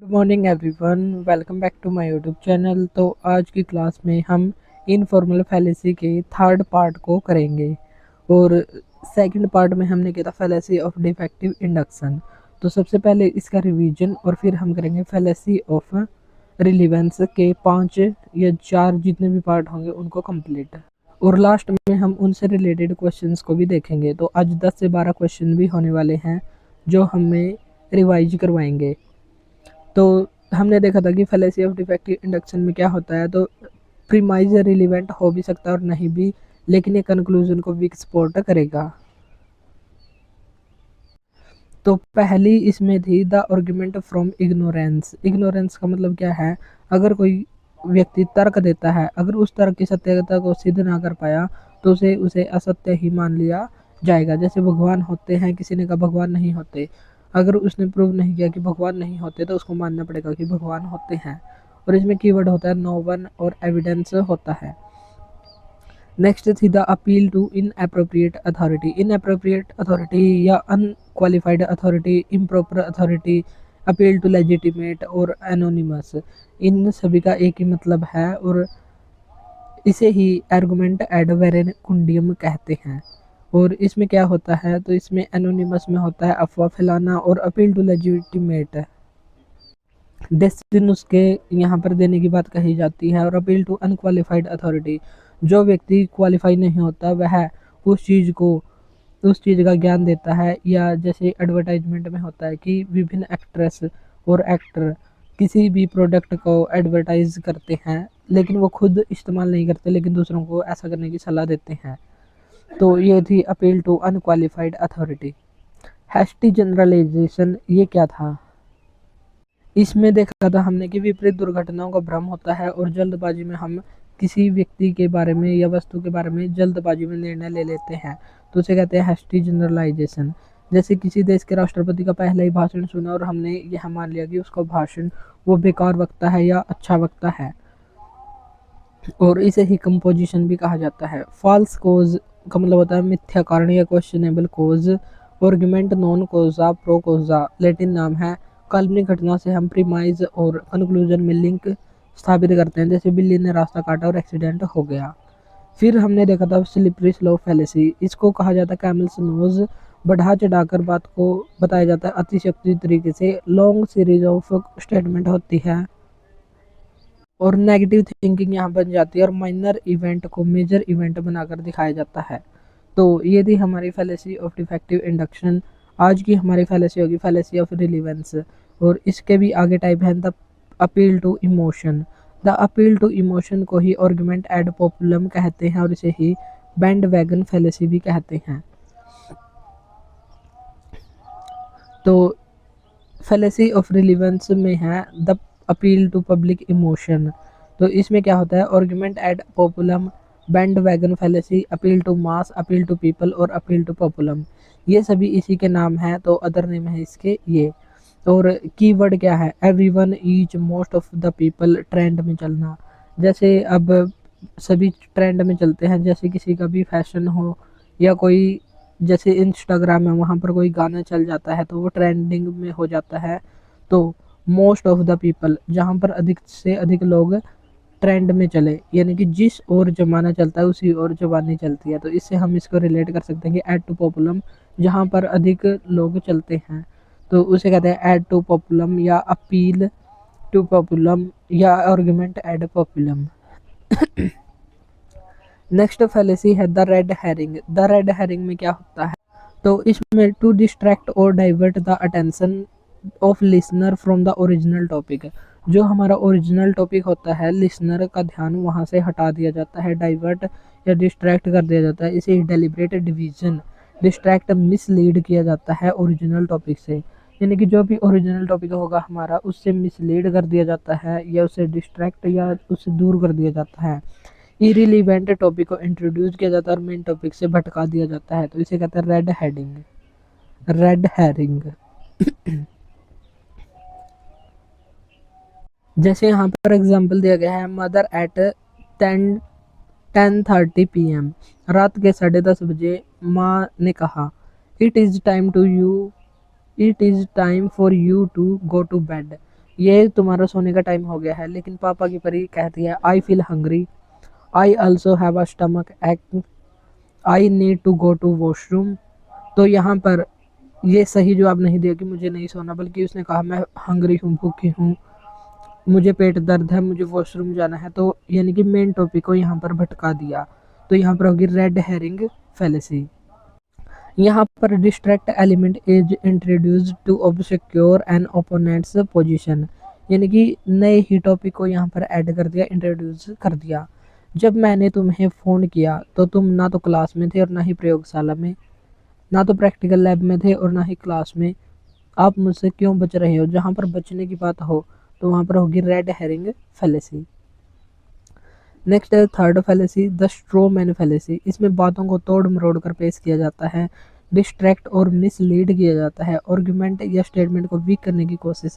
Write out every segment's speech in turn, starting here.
Good morning everyone, welcome back to my YouTube channel. तो आज की क्लास में हम इनफॉर्मल फैलेसी के थर्ड पार्ट को करेंगे और सेकंड पार्ट में हमने किया था फैलेसी ऑफ डिफेक्टिव इंडक्शन। तो सबसे पहले इसका रिवीजन और फिर हम करेंगे फैलेसी ऑफ रिलीवेंस के 5 या 4 जितने भी पार्ट होंगे उनको कंप्लीट, और लास्ट में हम उनसे रिलेटेड क्वेश्चंस को भी देखेंगे। तो आज 10 से 12 क्वेश्चन भी होने वाले हैं जो हमें रिवाइज करवाएंगे। तो हमने देखा था कि फैलेसी ऑफ डिफेक्टिव इंडक्शन में क्या होता है। तो प्रीमाइज रिलीवेंट हो भी सकता है और नहीं भी, लेकिन ये कंक्लूजन को वीक सपोर्ट करेगा। तो पहली इसमें थी the argument from ignorance. Ignorance का मतलब क्या है? अगर कोई व्यक्ति तर्क देता है, अगर उस तर्क की सत्यता को सिद्ध ना कर पाया तो उसे असत्य ही मान लिया जाएगा। जैसे भगवान होते हैं, किसी ने कहा भगवान नहीं होते, अगर उसने प्रूव नहीं किया कि भगवान नहीं होते तो उसको मानना पड़ेगा कि भगवान होते हैं। और इसमें कीवर्ड होता है नो वन और एविडेंस होता है। नेक्स्ट थी the appeal to inappropriate authority. Inappropriate authority या unqualified authority, improper authority, appeal to legitimate or anonymous, इन सभी का एक ही मतलब है और इसे ही आर्गुमेंट एड वेरेकुंडियम कहते हैं। और इसमें क्या होता है? तो इसमें एनोनिमस में होता है अफवाह फैलाना और अपील टू लेजिटिमेट डेस्टिन उसके यहाँ पर देने की बात कही जाती है। और अपील टू अनक्वालिफाइड अथॉरिटी, जो व्यक्ति क्वालिफाई नहीं होता वह उस चीज़ का ज्ञान देता है। या जैसे एडवर्टाइजमेंट में होता है कि विभिन्न एक्ट्रेस और एक्टर किसी भी प्रोडक्ट को एडवर्टाइज करते हैं लेकिन वो खुद इस्तेमाल नहीं करते, लेकिन दूसरों को ऐसा करने की सलाह देते हैं। तो ये थी appeal to unqualified authority. Hasty generalisation, ये क्या था? इसमें देखा था हमने कि विपरीत दुर्घटनाओं का भ्रम होता है और जल्दबाजी में हम किसी व्यक्ति के बारे में या वस्तु के बारे में जल्दबाजी में निर्णय ले लेते हैं, तो उसे कहते हैं हैस्टी जनरलाइजेशन। जैसे किसी देश के राष्ट्रपति का पहला ही भाषण सुना और हमने यह मान लिया कि उसका भाषण वो बेकार वक्ता है या अच्छा वक्ता है, और इसे ही कंपोजिशन भी कहा जाता है। फॉल्स कोज का मतलब होता है मिथ्या कारण या क्वेश्चनेबल कोज। आर्गुमेंट नॉन कोजा प्रो कोजा लैटिन नाम है। काल्पनिक घटना से हम प्रीमाइज और कंक्लूजन में लिंक स्थापित करते हैं, जैसे बिल्ली ने रास्ता काटा और एक्सीडेंट हो गया। फिर हमने देखा था स्लिपरी स्लोप फैलेसी। इसको कहा जाता है कैमल्स नोज। बढ़ा चढ़ाकर बात को बताया जाता है अतिशक्ति तरीके से। लॉन्ग सीरीज ऑफ स्टेटमेंट होती है और नेगेटिव थिंकिंग यहाँ बन जाती है और माइनर इवेंट को मेजर इवेंट बनाकर दिखाया जाता है। तो ये थी हमारी फैलेसी ऑफ डिफेक्टिव इंडक्शन। आज की हमारी फैलेसी होगी फैलेसी ऑफ रिलीवेंस, और इसके भी आगे टाइप है the appeal to emotion. The appeal to emotion को ही आर्गुमेंट एड पॉपुलम कहते हैं और इसे ही बैंड वैगन फैलेसी भी कहते हैं। तो फैलेसी ऑफ रिलीवेंस में है the appeal to public emotion. तो इसमें क्या होता है? Argument ad populum, bandwagon fallacy, appeal to mass, appeal to people और अपील टू पॉपुलम, ये सभी इसी के नाम हैं। तो अदर नेम है इसके ये। और कीवर्ड क्या है? Everyone, each, most of the people, trend में चलना। जैसे अब सभी ट्रेंड में चलते हैं, जैसे किसी का भी फैशन हो या कोई, जैसे इंस्टाग्राम है वहाँ पर कोई गाना चल जाता है तो वो ट्रेंडिंग में हो जाता है। तो मोस्ट ऑफ द पीपल, जहाँ पर अधिक से अधिक लोग ट्रेंड में चले, यानी कि जिस ओर जमाना चलता है उसी ओर जबानी चलती है। तो इससे हम इसको रिलेट कर सकते हैं कि एड टू पॉपुलम, जहाँ पर अधिक लोग चलते हैं तो उसे कहते हैं एड टू पॉपुलम या अपील टू पॉपुलम या आर्गुमेंट एड पॉपुलम। नेक्स्ट फैलेसी है the red herring. The red herring में क्या होता है? तो इसमें टू डिस्ट्रैक्ट और divert the attention of listener from the original topic. जो हमारा ओरिजिनल टॉपिक होता है, लिसनर का ध्यान वहाँ से हटा दिया जाता है, डाइवर्ट या डिस्ट्रैक्ट कर दिया जाता है। इसे डेलिब्रेट डिवीजन, डिस्ट्रैक्ट मिसलीड किया जाता है ओरिजिनल टॉपिक से, यानी कि जो भी ओरिजिनल टॉपिक होगा हमारा उससे मिसलीड कर दिया जाता है या उसे डिस्ट्रैक्ट या उससे दूर कर दिया जाता है। इरिलीवेंट टॉपिक को इंट्रोड्यूस किया जाता है और मेन टॉपिक से भटका दिया जाता है, तो इसे कहते हैं रेड हेडिंग, रेड हेरिंग। जैसे यहाँ पर एग्जांपल दिया गया है मदर एट 10:30 PM, रात के 10:30 बजे माँ ने कहा it is time for you to go to bed, ये तुम्हारा सोने का टाइम हो गया है। लेकिन पापा की परी कहती है I feel hungry, I also have a stomach एक्ट, I need to go to washroom. तो यहाँ पर ये सही जवाब नहीं दिया कि मुझे नहीं सोना, बल्कि उसने कहा मैं हंग्री हूँ, भूखी हूँ, मुझे पेट दर्द है, मुझे वॉशरूम जाना है। तो यानी कि मेन टॉपिक को यहाँ पर भटका दिया। तो यहाँ पर होगी रेड हेरिंग फैलेसी। यहाँ पर distract element is introduced to obscure an opponent's position, यानी कि नए ही टॉपिक को यहाँ पर ऐड कर दिया, इंट्रोड्यूस कर दिया। जब मैंने तुम्हें फ़ोन किया तो तुम ना तो क्लास में थे और ना ही प्रयोगशाला में, ना तो प्रैक्टिकल लैब में थे और ना ही क्लास में। आप मुझसे क्यों बच रहे हो? जहाँ पर बचने की बात हो तो वहाँ पर होगी रेड हेरिंग फैलेसी। नेक्स्ट है third fallacy, the Strowman fallacy. इसमें बातों को तोड़ मरोड़ कर पेश किया जाता है, डिस्ट्रैक्ट और मिसलीड किया जाता है, आर्गुमेंट या स्टेटमेंट को वीक करने की कोशिश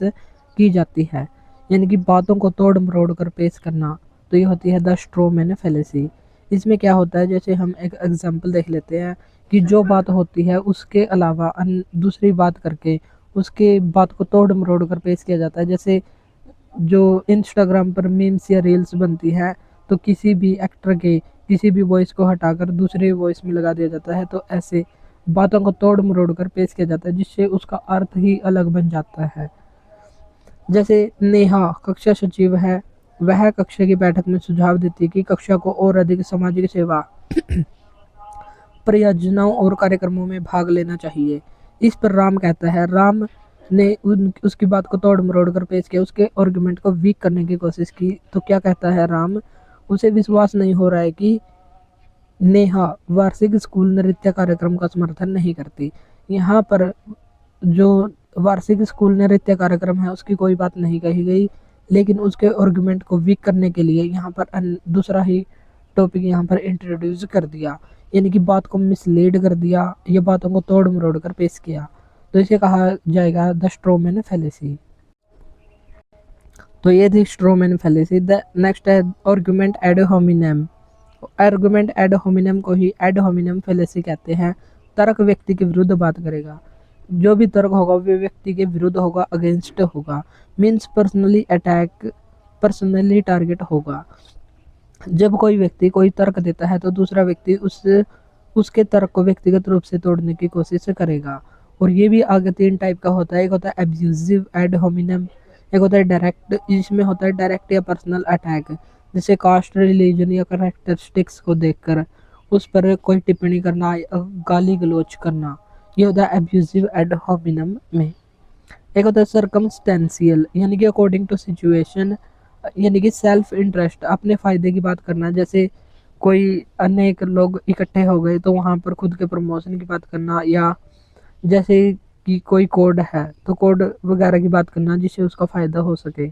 की जाती है, यानी कि बातों को तोड़ मरोड़ कर पेश करना। तो ये होती है द स्ट्रोमैन फैलेसी। इसमें क्या होता है, जैसे हम एक एग्जांपल देख लेते हैं कि जो बात होती है उसके अलावा दूसरी बात करके उसके बात को तोड़ मरोड़ कर पेश किया जाता है। जैसे जो इंस्टाग्राम पर मीम्स या रील्स बनती है, तो किसी भी एक्टर के किसी भी वॉइस को हटाकर दूसरे वॉइस में लगा दिया जाता है। तो ऐसे बातों को तोड़ मरोड़ कर पेश किया जाता है, जिससे उसका अर्थ ही अलग बन जाता है। जैसे नेहा कक्षा सचिव है, वह कक्षा की बैठक में सुझाव देती है कि कक्षा को और अधिक सामाजिक सेवा परियोजनाओं और कार्यक्रमों में भाग लेना चाहिए। इस पर राम कहता है, राम ने उसकी बात को तोड़ मरोड़ कर पेश किया, उसके आर्गुमेंट को वीक करने की कोशिश की। तो क्या कहता है राम, उसे विश्वास नहीं हो रहा है कि नेहा वार्षिक स्कूल नृत्य कार्यक्रम का समर्थन नहीं करती। यहाँ पर जो वार्षिक स्कूल नृत्य कार्यक्रम है उसकी कोई बात नहीं कही गई, लेकिन उसके आर्गुमेंट को वीक करने के लिए यहाँ पर दूसरा ही टॉपिक यहाँ पर इंट्रोड्यूस कर दिया, यानी कि बात को मिसलीड कर दिया, ये बातों को तोड़ मरोड़ कर पेश किया। तो इसे कहा जाएगा द स्ट्रोमैन फैलेसी। तो ये थी स्ट्रोमैन फैलेसी। द नेक्स्ट है आर्गुमेंट एड होमिनेम। आर्गुमेंट एड होमिनेम को ही एड होमिनेम फैलेसी कहते हैं। तर्क व्यक्ति के विरुद्ध बात करेगा, जो भी तर्क होगा वो व्यक्ति के विरुद्ध होगा, अगेंस्ट होगा, means personally attack, personally target होगा। जब कोई व्यक्ति कोई तर्क देता है तो दूसरा व्यक्ति उसके तर्क को व्यक्तिगत रूप से तोड़ने की कोशिश करेगा। और ये भी आगे तीन टाइप का होता है, एक होता है एब्यूजिव एड होमिनेम, एक होता है डायरेक्ट, इसमें होता है डायरेक्ट या पर्सनल अटैक, जैसे कास्ट, रिलीजन या कैरेक्टरिस्टिक्स को देखकर उस पर कोई टिप्पणी करना, गाली गलौज करना, ये होता है एब्यूजिव एड होमिनेम में। एक होता है सर्कमस्टेंशियल, यानी कि अकॉर्डिंग टू सिचुएशन, यानी कि सेल्फ इंटरेस्ट, अपने फ़ायदे की बात करना। जैसे कोई अनेक लोग इकट्ठे हो गए तो वहाँ पर खुद के प्रमोशन की बात करना, या जैसे कि कोई कोड है तो कोड वगैरह की बात करना जिससे उसका फ़ायदा हो सके।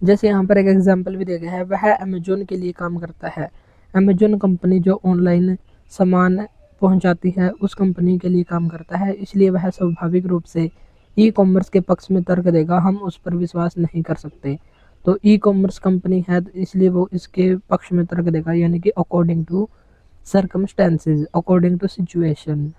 जैसे यहाँ पर एक एग्जांपल भी दिया गया है, वह अमेजोन के लिए काम करता है। अमेजोन कंपनी जो ऑनलाइन सामान पहुंचाती है उस कंपनी के लिए काम करता है, इसलिए वह स्वाभाविक रूप से ई कॉमर्स के पक्ष में तर्क देगा, हम उस पर विश्वास नहीं कर सकते। तो ई कॉमर्स कंपनी है तो इसलिए वो इसके पक्ष में तर्क देगा, यानी कि according to circumstances, according to situation.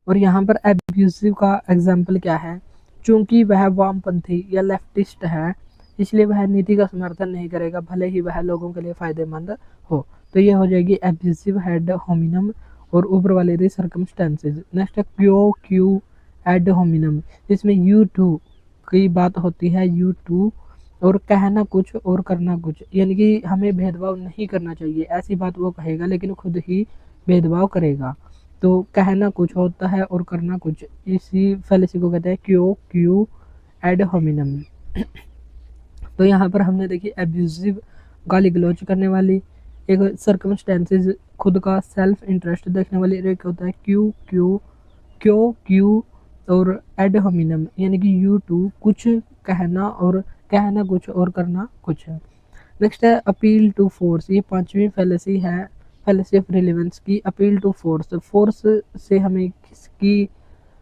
और यहाँ पर एब्यूसिव का एग्जाम्पल क्या है, चूंकि वह वामपंथी या लेफ्टिस्ट है इसलिए वह नीति का समर्थन नहीं करेगा, भले ही वह लोगों के लिए फ़ायदेमंद हो। तो ये हो जाएगी एब्यूसिव एड होमिनम, और ऊपर वाले थी सर्कमस्टेंसेज। नेक्स्ट है क्यू एड होमिनम, इसमें यू टू की बात होती है, यू टू और कहना कुछ और करना कुछ, यानी कि हमें भेदभाव नहीं करना चाहिए, ऐसी बात वो कहेगा लेकिन खुद ही भेदभाव करेगा। तो कहना कुछ होता है और करना कुछ, इसी फैलेसी को कहते हैं क्यू एड होमिनम। तो यहाँ पर हमने देखी एब्यूजिव, गाली गलौज करने वाली, एक सर्कमस्टेंसेज, खुद का सेल्फ इंटरेस्ट देखने वाली, एक होता है क्यू और एड होमिनम, यानी कि यू टू कुछ कहना और कहना कुछ और करना कुछ है। नेक्स्ट है अपील टू फोर्स, ये पांचवी फैलेसी है, फैलेसी ऑफ रिलेवेंस की। अपील टू फोर्स, फोर्स से हमें किसकी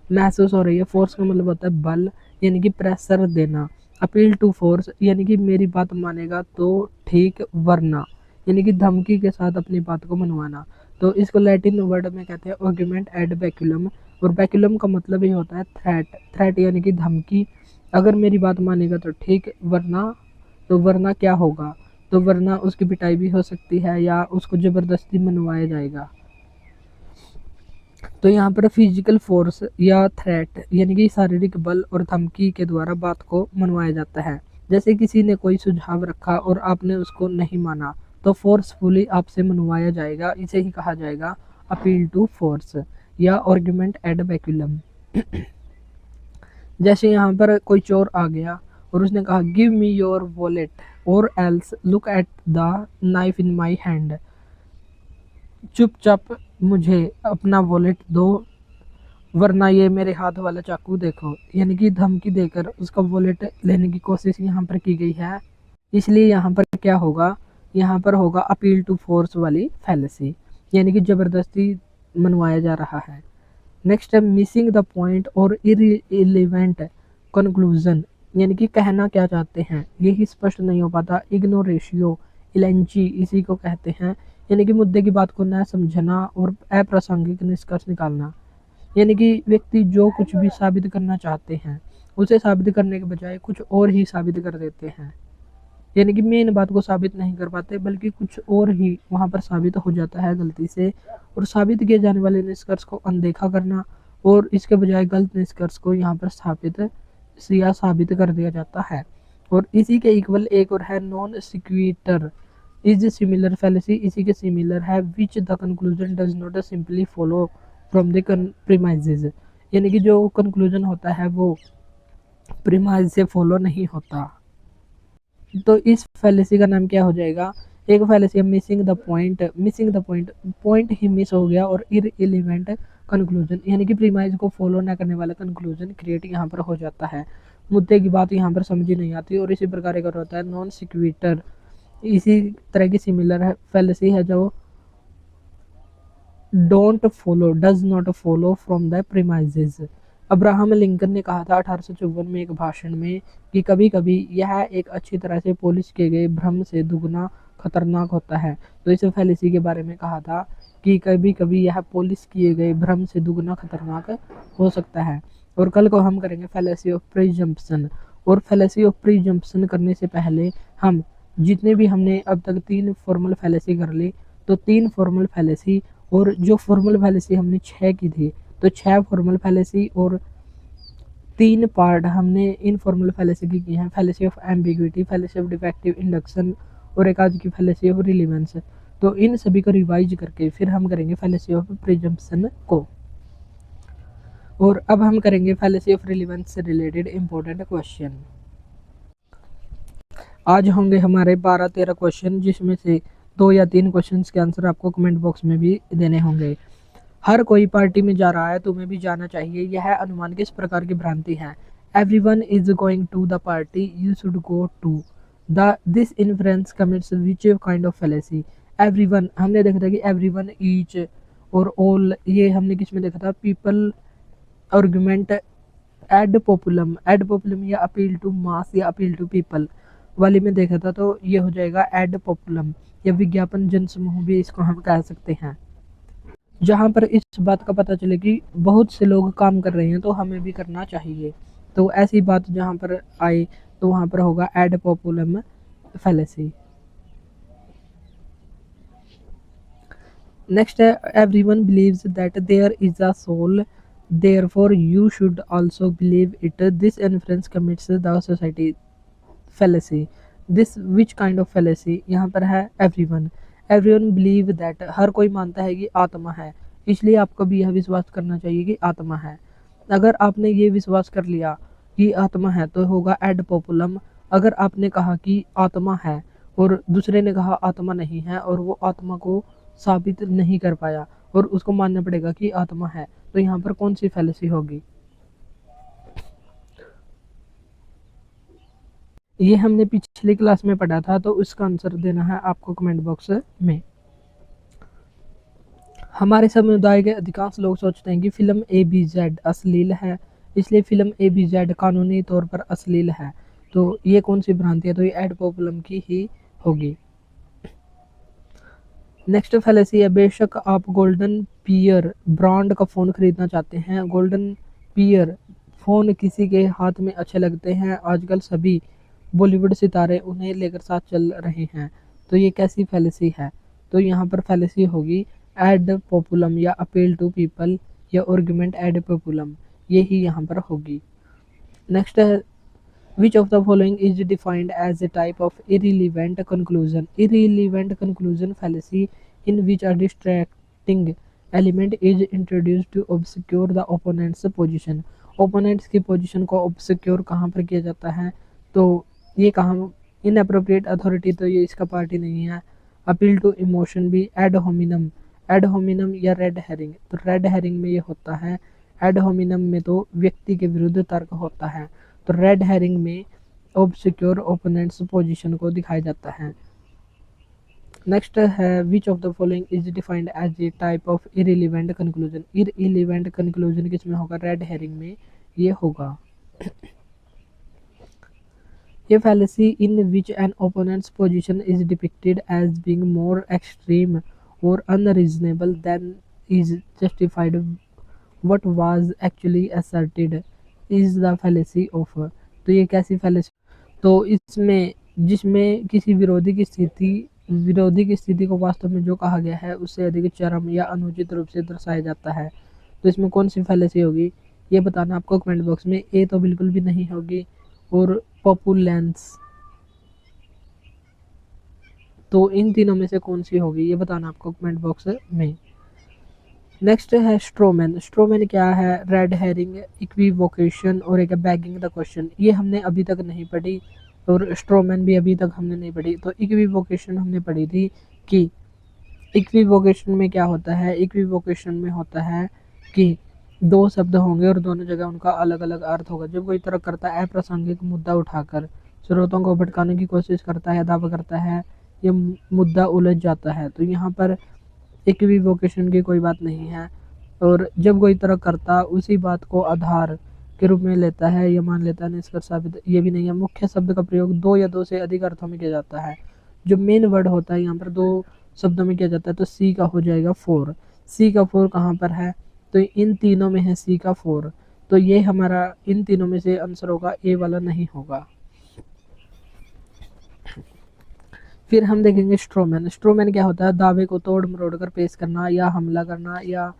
महसूस हो रही है, फोर्स का मतलब होता है बल, यानी कि प्रेशर देना। अपील टू फोर्स यानी कि मेरी बात मानेगा तो ठीक, वरना यानी कि धमकी के साथ अपनी बात को मनवाना। तो इसको लैटिन वर्ड में कहते हैं आर्गुमेंट एड बैकुलम, और बैकुलम का मतलब ही होता है थ्रेट, थ्रेट यानी कि धमकी, अगर मेरी बात मानेगा तो ठीक, वरना क्या होगा? तो वरना उसकी पिटाई भी हो सकती है या उसको ज़बरदस्ती मनवाया जाएगा। तो यहाँ पर फिजिकल फोर्स या थ्रेट यानी कि शारीरिक बल और धमकी के द्वारा बात को मनवाया जाता है। जैसे किसी ने कोई सुझाव रखा और आपने उसको नहीं माना, तो फोर्सफुली आपसे मनवाया जाएगा। इसे ही कहा जाएगा अपील टू फोर्स या आर्गुमेंट एड वैक्यूलम। जैसे यहाँ पर कोई चोर आ गया और उसने कहा गिव मी योर वॉलेट और else look at the knife in my hand. चुपचाप मुझे अपना वॉलेट दो, वरना ये मेरे हाथ वाला चाकू देखो। यानी कि धमकी देकर उसका वॉलेट लेने की कोशिश यहाँ पर की गई है। इसलिए यहाँ पर क्या होगा? यहाँ पर होगा अपील टू फोर्स वाली फैलेसी, यानी कि ज़बरदस्ती मनवाया जा रहा है। नेक्स्ट है मिसिंग द पॉइंट और इररिलेवेंट कंक्लूजन, यानी कि कहना क्या चाहते हैं यही स्पष्ट नहीं हो पाता। इग्नोरेशियो इलेंची इसी को कहते हैं, यानी कि मुद्दे की बात को न समझना और अप्रासंगिक निष्कर्ष निकालना। यानी कि व्यक्ति जो कुछ भी साबित करना चाहते हैं उसे साबित करने के बजाय कुछ और ही साबित कर देते हैं। यानी कि मेन बात को साबित नहीं कर पाते बल्कि कुछ और ही वहाँ पर साबित हो जाता है गलती से। और साबित किए जाने वाले निष्कर्ष को अनदेखा करना और इसके बजाय गलत निष्कर्ष को यहाँ पर साबित कर दिया जाता है। और इसी के इक्वल एक और है non sequitur is similar fallacy. इसी के सिमिलर है which the conclusion does not simply follow from the premises, यानी कि जो कंक्लूजन होता है वो प्रीमाइज से फॉलो नहीं होता। तो इस फैलेसी का नाम क्या हो जाएगा? एक फैलेसी है missing the point, point he miss हो गया। और इररिलेवेंट कंक्लूजन, यानी कि प्रीमाइज को फॉलो न करने वाला कंक्लूजन क्रिएट यहाँ पर हो जाता है। मुद्दे की बात यहाँ पर समझी नहीं आती। और इसी प्रकार एक होता है नॉन सिक्वीटर, इसी तरह की सिमिलर है फैलेसी है जो does not follow from the premises. Abraham Lincoln ने कहा था 1854 में एक भाषण में कि कभी कभी यह एक अच्छी तरह से पॉलिश किए गए भ्रम से दुगना खतरनाक होता है। तो इस फैलेसी के बारे में कहा था कि कभी कभी यह पॉलिश किए गए भ्रम से दुगना खतरनाक हो सकता है। और कल को हम करेंगे फैलेसी ऑफ प्रीजम्पशन। और फैलेसी ऑफ प्रीजम्पशन करने से पहले हम जितने भी हमने अब तक 3 फॉर्मल फैलेसी कर ली, तो 3 फॉर्मल फैलेसी और जो फॉर्मल फैलेसी हमने 6 की थी, तो 6 फॉर्मल फैलेसी और 3 पार्ट हमने इनफॉर्मल फैलेसी की हैं। Fallacy of ambiguity, fallacy of defective induction और एक आज की फैलेसी ऑफ रिलेवेंस। तो इन सभी को रिवाइज करके फिर हम करेंगे फैलेसी ऑफ प्रिजम्पशन को। और अब हम करेंगे फैलेसी ऑफ रिलेवेंस से रिलेटेड इंपॉर्टेंट क्वेश्चन। आज होंगे हमारे 12-13 क्वेश्चन, जिसमें से 2 या 3 क्वेश्चंस के आंसर आपको कमेंट बॉक्स में भी देने होंगे। हर कोई पार्टी में जा रहा है, तुम्हें भी जाना चाहिए, यह अनुमान किस प्रकार की भ्रांति है? Everyone is going to the party, you should go to the this influence commits which kind of fallacy? Everyone हमने देखा था कि एवरीवन, ईच और ऑल ये हमने किस में देखा था? पीपल आर्गुमेंट एड पॉपुलम या अपील टू मास या अपील टू पीपल वाली में देखा था। तो ये हो जाएगा एड पॉपुलम या विज्ञापन जनसमूह भी इसको हम कह सकते हैं। जहाँ पर इस बात का पता चले कि बहुत से लोग काम कर रहे हैं तो हमें भी करना चाहिए, तो ऐसी बात जहाँ पर आए तो वहाँ पर होगा एड पॉपुलम फैलेसी। नेक्स्ट है everyone believes that there is a soul, therefore you should also believe it. This inference commits the society fallacy. This which kind of fallacy? यहाँ पर है everyone believe that, हर कोई मानता है कि आत्मा है, इसलिए आपको भी यह विश्वास करना चाहिए कि आत्मा है। अगर आपने ये विश्वास कर लिया कि आत्मा है तो होगा एड पॉपुलम। अगर आपने कहा कि आत्मा है और दूसरे ने कहा आत्मा नहीं है और वो आत्मा को साबित नहीं कर पाया और उसको मानना पड़ेगा कि आत्मा है, तो यहाँ पर कौन सी फैलेसी होगी? ये हमने पिछली क्लास में पढ़ा था, तो इसका आंसर देना है आपको कमेंट बॉक्स में। हमारे समुदाय के अधिकांश लोग सोचते हैं कि फिल्म ABZ अश्लील है, इसलिए फिल्म ABZ कानूनी तौर पर अश्लील है। तो ये कौन सी भ्रांति है? तो ये एड पॉपुलम की ही होगी। नेक्स्ट फैलेसी है बेशक आप गोल्डन पियर ब्रांड का फ़ोन खरीदना चाहते हैं। गोल्डन पियर फ़ोन किसी के हाथ में अच्छे लगते हैं, आजकल सभी बॉलीवुड सितारे उन्हें लेकर साथ चल रहे हैं। तो ये कैसी फैलेसी है? तो यहाँ पर फैलेसी होगी एड पॉपुलम या अपील टू पीपल या आर्गुमेंट एड पॉपुलम, यही यहाँ पर होगी। नेक्स्ट है which of the following is defined as a type of irrelevant conclusion? Irrelevant conclusion fallacy in which a distracting element is introduced to obscure the opponent's position. Opponents की position को obscure कहाँ पर किया जाता है? तो ये कहाँ inappropriate authority, तो ये इसका पार्ट ही नहीं है। अपील टू इमोशन भी ad hominem, ad hominem या रेड हेरिंग, तो रेड हेरिंग में ये होता है, एड होमिनम में तो व्यक्ति के विरुद्ध तर्क होता है। तो रेड हेरिंग में ऑब्सक्योर ओपोनेंट्स पोजीशन को दिखाया जाता है। नेक्स्ट है which of the following is defined as a type of irrelevant conclusion. Irrelevant conclusion किसमें होगा? रेड हेरिंग में ये होगा। A fallacy in which an opponent's position is depicted as being more extreme or unreasonable than is justified what was actually asserted is the fallacy of। तो ये कैसी fallacy? तो इसमें जिसमें किसी विरोधी की स्थिति को वास्तव में जो कहा गया है उससे अधिक चरम या अनुचित रूप से दर्शाया जाता है। तो इसमें कौन सी fallacy होगी ये बताना आपको कमेंट बॉक्स में। ए तो बिल्कुल भी नहीं होगी, और पॉपुलेंस, तो इन तीनों में से कौन सी होगी ये बताना आपको कमेंट बॉक्स में। नेक्स्ट है स्ट्रोमैन। स्ट्रोमैन क्या है? रेड हेरिंग, इक्विवोकेशन और एक बैगिंग द क्वेश्चन। ये हमने अभी तक नहीं पढ़ी और स्ट्रोमैन भी अभी तक हमने नहीं पढ़ी। तो इक्विवोकेशन हमने पढ़ी थी कि इक्विवोकेशन में क्या होता है? इक्विवोकेशन में होता है कि दो शब्द होंगे और दोनों जगह उनका अलग अलग अर्थ होगा। जब कोई तर्क करता है अप्रासंगिक मुद्दा उठाकर स्रोतों को भटकाने की कोशिश करता है, दावा करता है, ये मुद्दा उलझ जाता है, तो यहाँ पर इक्विवोकेशन की कोई बात नहीं है। और जब कोई तर्क करता उसी बात को आधार के रूप में लेता है या मान लेता है निष्कर्ष साबित, ये भी नहीं है। मुख्य शब्द का प्रयोग दो या दो से अधिक अर्थों में किया जाता है। जो मेन वर्ड होता है यहाँ पर दो शब्दों में किया जाता है, तो सी का हो जाएगा 4। सी का 4 कहाँ पर है? तो इन तीनों में है सी का 4, तो ये हमारा इन तीनों में से आंसर होगा, ए वाला नहीं होगा। फिर हम देखेंगे स्ट्रोमैन। स्ट्रोमैन क्या होता है? दावे को तोड़ मरोड़ कर पेश करना या हमला करना, या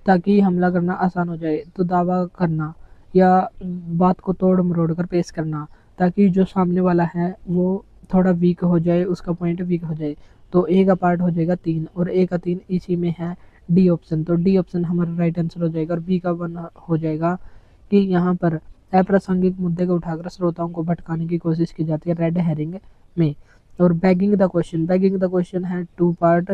ताकि हमला करना आसान हो जाए तो दावा करना, या बात को तोड़ मरोड़ कर पेश करना ताकि जो सामने वाला है वो थोड़ा वीक हो जाए, उसका पॉइंट वीक हो जाए। तो ए का पार्ट हो जाएगा 3 और ए का 3 इसी में है डी ऑप्शन, तो डी ऑप्शन हमारा राइट आंसर हो जाएगा। और बी का 1 हो जाएगा कि यहाँ पर अप्रासंगिक मुद्दे को उठाकर श्रोताओं को भटकाने की कोशिश की जाती है रेड हेरिंग में। और bagging the question, bagging the question है 2 पार्ट,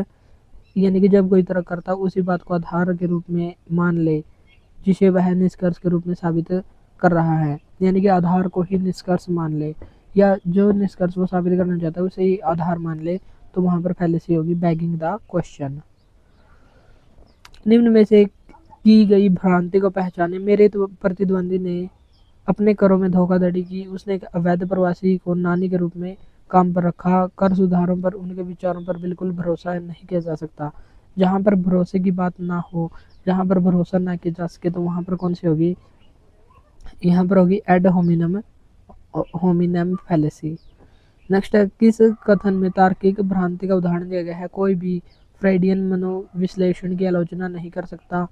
यानी कि जब कोई तर्क करता उसी बात को आधार के रूप में मान ले जिसे वह निष्कर्ष के रूप में साबित कर रहा है, यानी कि आधार को ही निष्कर्ष मान ले, या जो निष्कर्ष वो साबित करना चाहता है उसे ही आधार मान ले, तो वहाँ पर फैलेसी होगी बैगिंग द क्वेश्चन। निम्न में से की गई भ्रांति को पहचाने। मेरे तो प्रतिद्वंदी ने अपने करों में धोखाधड़ी की, उसने एक अवैध प्रवासी को नानी के रूप में काम पर रखा, कर सुधारों पर उनके विचारों पर बिल्कुल भरोसा नहीं किया जा सकता। जहाँ पर भरोसे की बात ना हो, जहाँ पर भरोसा ना किया जा सके, तो वहाँ पर कौन सी होगी? यहाँ पर होगी एड होमिनम फैलेसी। नेक्स्ट है किस कथन में तार्किक भ्रांति का उदाहरण दिया गया है? कोई भी फ्राइडियन मनोविश्लेषण की आलोचना नहीं कर सकता,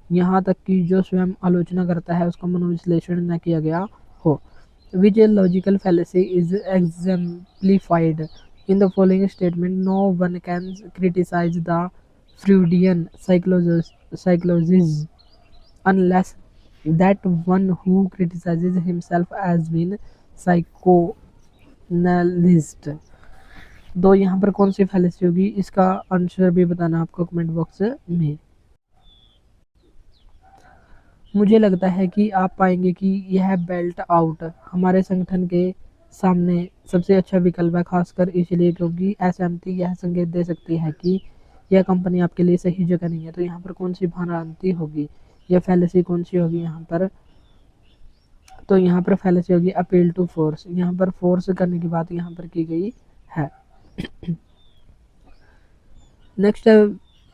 यहाँ तक कि जो स्वयं आलोचना करता है उसका मनोविश्लेषण न किया गया हो। Which logical fallacy is exemplified in the following statement? No one can criticize the Freudian psychologist unless that one who criticizes himself has been psychoanalyst। तो यहाँ पर कौन सी फैलेसी होगी? इसका आंसर भी बताना आपको कमेंट बॉक्स में। मुझे लगता है कि आप पाएंगे कि यह बेल्ट आउट हमारे संगठन के सामने सबसे अच्छा विकल्प है, खासकर इसलिए क्योंकि एसएमटी यह संकेत दे सकती है कि यह कंपनी आपके लिए सही जगह नहीं है। तो यहाँ पर कौन सी भ्रांति होगी, यह फैलेसी कौन सी होगी यहाँ पर? तो यहाँ पर फैलेसी होगी अपील टू फोर्स, यहाँ पर फोर्स करने की बात यहाँ पर की गई है। नेक्स्ट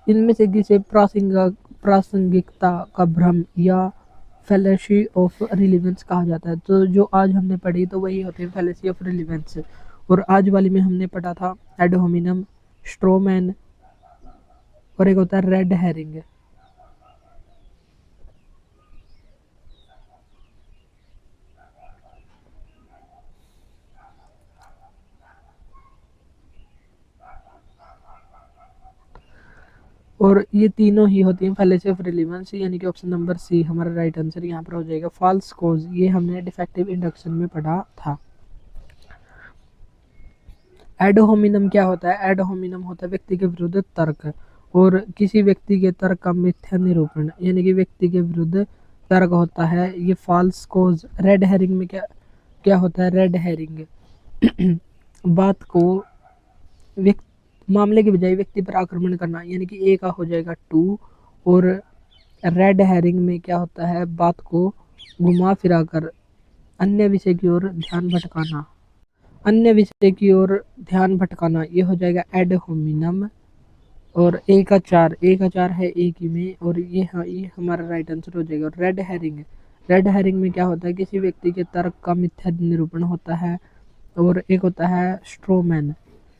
इनमें से किसे प्रासंगिकता का भ्रम या फैलेसी ऑफ रिलीवेंस कहा जाता है। तो जो आज हमने पढ़ी तो वही होती है फैलेसी ऑफ रिलीवेंस। और आज वाली में हमने पढ़ा था एड होमिनम, स्ट्रोमैन और एक होता है रेड हेरिंग। और ये तीनों ही होती हैं फैलेसी ऑफ रिलीवेंस, यानी कि ऑप्शन नंबर सी हमारा राइट आंसर यहाँ पर हो जाएगा। फॉल्स कोज ये हमने डिफेक्टिव इंडक्शन में पढ़ा था। एड होमिनम क्या होता है? एड होमिनम होता है व्यक्ति के विरुद्ध तर्क, और किसी व्यक्ति के तर्क का मिथ्या निरूपण, यानी कि व्यक्ति के विरुद्ध तर्क होता है ये फॉल्स कोज। रेड हेरिंग में क्या क्या होता है? रेड हेरिंग बात को मामले के बजाय व्यक्ति पर आक्रमण करना, यानी कि ए का हो जाएगा 2। और रेड हेरिंग में क्या होता है? बात को घुमा फिरा कर अन्य विषय की ओर ध्यान भटकाना, अन्य विषय की ओर ध्यान भटकाना, ये हो जाएगा एड होमिनम। और ए का 4, ए का 4 है ए की में, और ये हमारा राइट आंसर हो जाएगा। रेड हेरिंग, रेड हेरिंग में क्या होता है? किसी व्यक्ति के तर्क का मिथ्या निरूपण होता है। और एक होता है स्ट्रोमैन।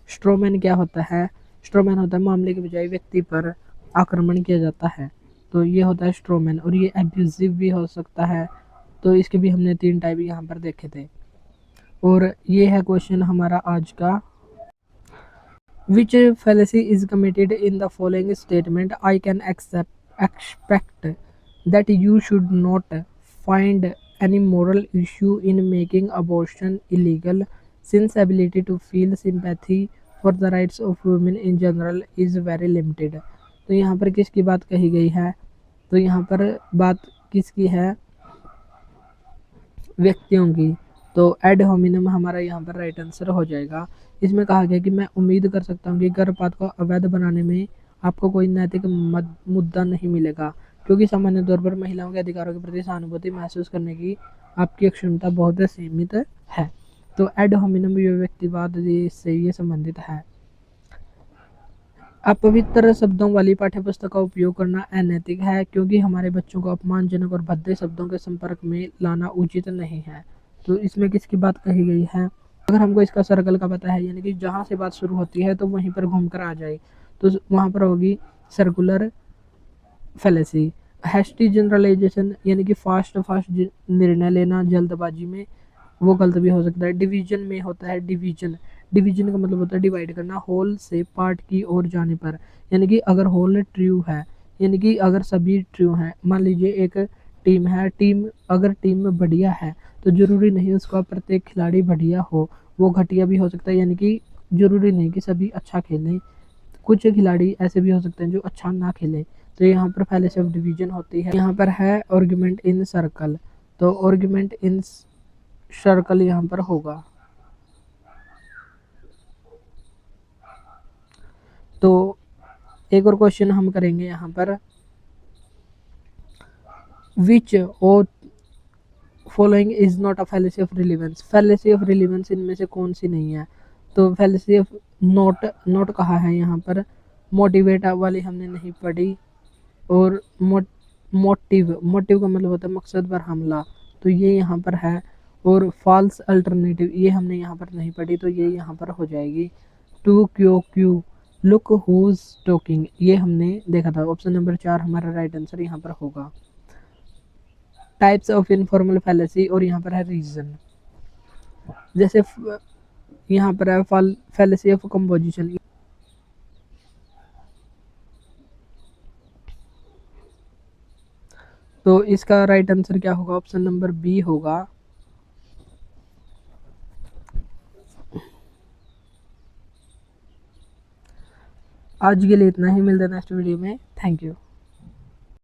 स्ट्रोमैन क्या होता है? स्ट्रोमैन होता है मामले के बजाय व्यक्ति पर आक्रमण किया जाता है, तो ये होता है स्ट्रोमैन। और ये एब्यूजिव भी हो सकता है, तो इसके भी हमने 3 टाइप यहाँ पर देखे थे। और ये है क्वेश्चन हमारा आज का। Which fallacy is committed in the following statement? I can expect that you should not find any moral issue in making abortion illegal, since ability to feel sympathy for the rights of women in general is very limited. तो यहाँ पर किसकी बात कही गई है? तो यहाँ पर बात किसकी है? व्यक्तियों की। तो एड होमिनम हमारा यहाँ पर राइट आंसर हो जाएगा। इसमें कहा गया कि मैं उम्मीद कर सकता हूँ कि गर्भपात को अवैध बनाने में आपको कोई नैतिक मुद्दा नहीं मिलेगा, क्योंकि सामान्य तौर पर महिलाओं के अधिकारों के प्रति सहानुभूति महसूस करने की आपकी क्षमता बहुत सीमित है। तो एड होमिनम ये व्यक्तिवाद से ये संबंधित है। अपवित्र शब्दों वाली पाठ्यपुस्तक का उपयोग करना अनैतिक है, क्योंकि हमारे बच्चों को अपमानजनक और भद्दे शब्दों के संपर्क में लाना उचित नहीं है। तो इसमें किसकी बात कही गई है? अगर हमको इसका सर्कल का पता है, यानी कि जहाँ से बात शुरू होती है तो वहीं पर घूमकर आ जाए, तो वहाँ पर होगी सर्कुलर फैलेसी। हैस्टी जनरलाइजेशन, यानी कि फास्ट निर्णय लेना जल्दबाजी में, वो गलत भी हो सकता है। डिवीजन में होता है डिवीजन, डिवीजन का मतलब होता है डिवाइड करना होल से पार्ट की ओर जाने पर, यानी कि अगर होल ट्रू है, यानी कि अगर सभी ट्रू हैं, मान लीजिए एक टीम है, अगर टीम में बढ़िया है तो जरूरी नहीं उसका प्रत्येक खिलाड़ी बढ़िया हो, वो घटिया भी हो सकता है, यानी कि जरूरी नहीं कि सभी अच्छा खेलें, कुछ खिलाड़ी ऐसे भी हो सकते हैं जो अच्छा ना खेलें। तो यहाँ पर फैलेसी ऑफ डिवीजन होती है। यहाँ पर है आर्गुमेंट इन सर्कल, तो आर्गुमेंट इन सर्कल यहाँ पर होगा। तो एक और क्वेश्चन हम करेंगे यहाँ पर, विच और following is not a fallacy of relevance. Fallacy of relevance इनमें से कौन सी नहीं है? तो फैलेसी ऑफ नोट कहा है यहाँ पर, मोटिवेट वाली हमने नहीं पढ़ी, और मोटिव का मतलब होता है मकसद पर हमला, तो ये यहाँ पर है। और फॉल्स अल्टरनेटिव ये हमने यहाँ पर नहीं पढ़ी, तो ये यहाँ पर हो जाएगी। Tu quoque look who's talking ये हमने देखा था। ऑप्शन नंबर 4 हमारा राइट आंसर यहाँ पर होगा। टाइप्स ऑफ इनफॉर्मल फैलेसी, और यहाँ पर है रीजन, जैसे यहाँ पर है फैलेसी ऑफ कंपोजिशन, तो इसका राइट आंसर क्या होगा? ऑप्शन नंबर बी होगा। आज के लिए इतना ही, मिलते हैं नेक्स्ट वीडियो में। Thank you.